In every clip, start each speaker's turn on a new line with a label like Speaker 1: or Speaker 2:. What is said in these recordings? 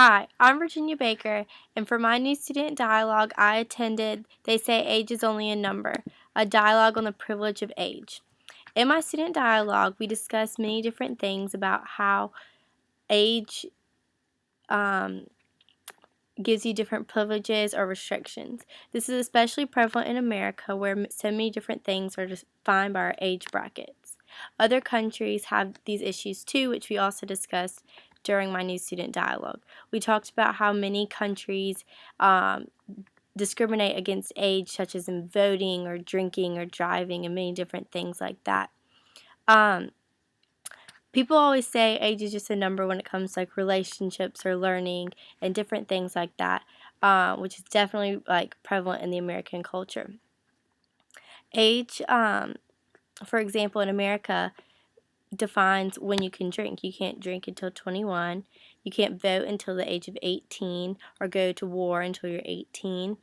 Speaker 1: Hi, I'm Virginia Baker, and for my new student dialogue I attended, They Say Age is Only a Number, a dialogue on the privilege of age. In my student dialogue, we discussed many different things about how age gives you different privileges or restrictions. This is especially prevalent in America, where so many different things are defined by our age brackets. Other countries have these issues too, which we also discussed during my new student dialogue. We talked about how many countries discriminate against age, such as in voting or drinking or driving and many different things like that. People always say age is just a number when it comes to like relationships or learning and different things like that, which is definitely like prevalent in the American culture. Age, for example, in America, defines when you can drink. You can't drink until 21. You can't vote until the age of 18 or go to war until you're 18.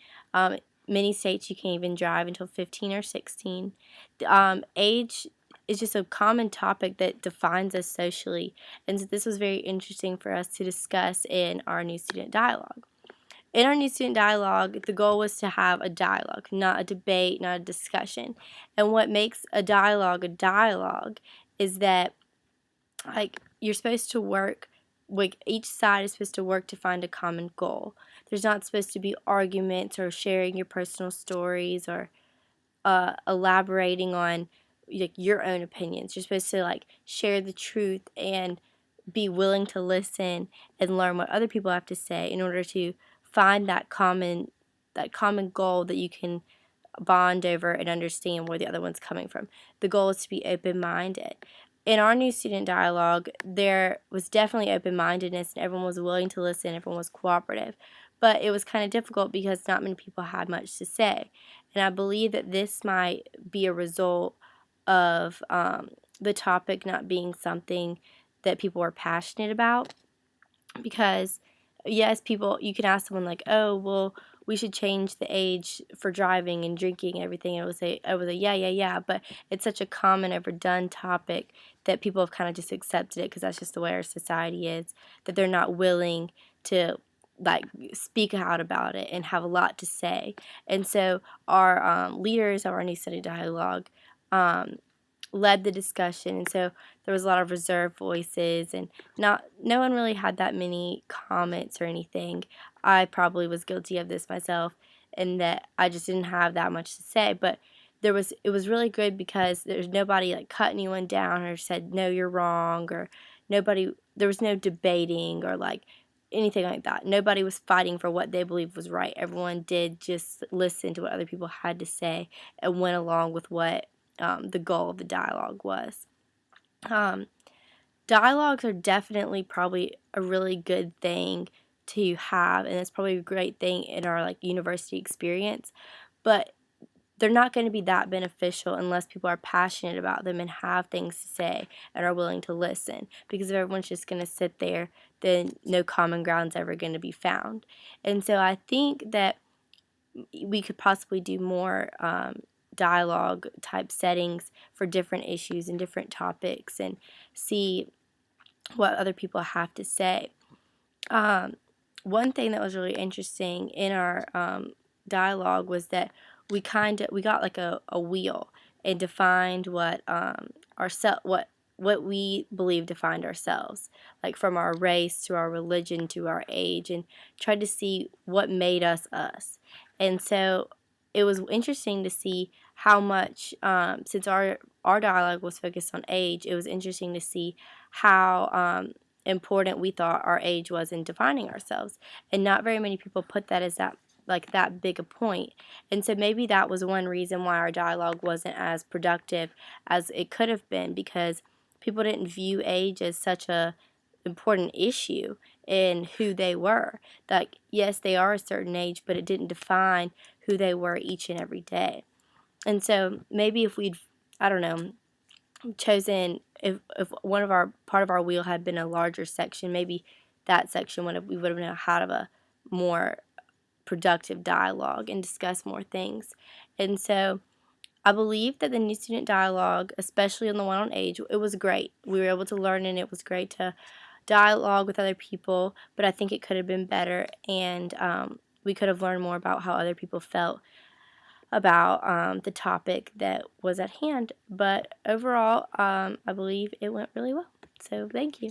Speaker 1: Many states you can't even drive until 15 or 16. Age is just a common topic that defines us socially, and so this was very interesting for us to discuss in our new student dialogue. In our new student dialogue, the goal was to have a dialogue, not a debate, not a discussion. And what makes a dialogue is that like you're supposed to work, like each side is supposed to work to find a common goal. There's not supposed to be arguments or sharing your personal stories or elaborating on like your own opinions. You're supposed to like share the truth and be willing to listen and learn what other people have to say in order to find that common goal that you can bond over and understand where the other one's coming from. The goal is to be open-minded. In our new student dialogue, there was definitely open-mindedness and everyone was willing to listen, everyone was cooperative. But it was kind of difficult because not many people had much to say. And I believe that this might be a result of the topic not being something that people are passionate about, because yes, people, you can ask someone like, oh well, we should change the age for driving and drinking and everything, and I would say yeah, but it's such a common overdone topic that people have kind of just accepted it because that's just the way our society is, that they're not willing to like speak out about it and have a lot to say. And so our leaders of our new study dialogue led the discussion, and so there was a lot of reserved voices, and no one really had that many comments or anything. I probably was guilty of this myself, and that I just didn't have that much to say. But it was really good because there's nobody like cut anyone down or said no, you're wrong, or there was no debating or like anything like that. Nobody was fighting for what they believed was right. Everyone did just listen to what other people had to say and went along with what the goal of the dialogue was. Dialogues are definitely probably a really good thing to have, and it's probably a great thing in our like university experience, but they're not going to be that beneficial unless people are passionate about them and have things to say and are willing to listen, because if everyone's just going to sit there, then no common ground's ever going to be found. And so I think that we could possibly do more dialogue type settings for different issues and different topics and see what other people have to say. One thing that was really interesting in our dialogue was that we got like a wheel and defined what what we believe defined ourselves, like from our race to our religion to our age, and tried to see what made us us. And so it was interesting to see how much, since our dialogue was focused on age, it was interesting to see how important we thought our age was in defining ourselves. And not very many people put that as that big a point. And so maybe that was one reason why our dialogue wasn't as productive as it could have been, because people didn't view age as such a important issue in who they were. Like, yes, they are a certain age, but it didn't define who they were each and every day. And so maybe if we'd, I don't know, chosen, if one of our part of our wheel had been a larger section, maybe that section we would have had a more productive dialogue and discuss more things. And so I believe that the new student dialogue, especially on the one on age, it was great. We were able to learn, and it was great to dialogue with other people, but I think it could have been better, and we could have learned more about how other people felt about the topic that was at hand. But overall, I believe it went really well. So thank you.